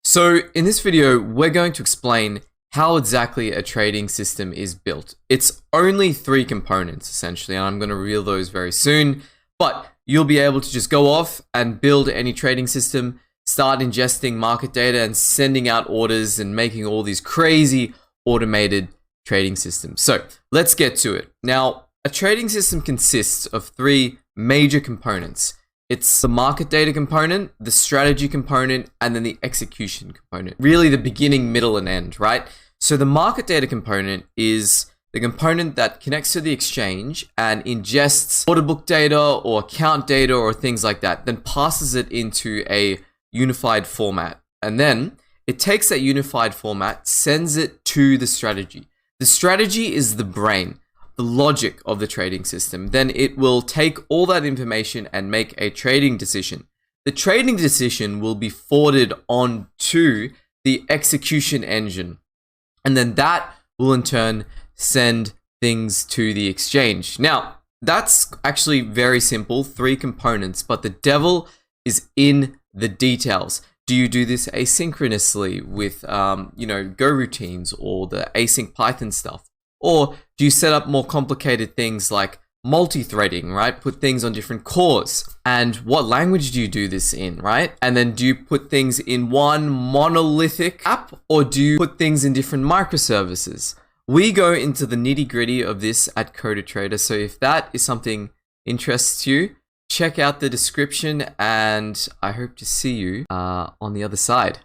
So in this video, we're going to explain how exactly a trading system is built. It's only three components essentially, and I'm going to reveal those very soon, but you'll be able to just go off and build any trading system, start ingesting market data and sending out orders and making all these crazy automated trading systems. So let's get to it. Now, a trading system consists of three major components. It's the market data component, the strategy component, and then the execution component. Really the beginning, middle, and end, right? So the market data component is the component that connects to the exchange and ingests order book data or account data or things like that, then passes it into a unified format. And then it takes that unified format, sends it to the strategy. The strategy is the brain, the logic of the trading system. Then it will take all that information and make a trading decision. The trading decision will be forwarded on to the execution engine. And then that will in turn send things to the exchange. Now, that's actually very simple, three components, but the devil is in the details. Do you do this asynchronously with, Go routines or the async Python stuff? Or do you set up more complicated things like multi-threading, right? Put things on different cores. And what language do you do this in, right? And then do you put things in one monolithic app or do you put things in different microservices? We go into the nitty-gritty of this at CoderTrader. So if that is something interests you, check out the description and I hope to see you on the other side.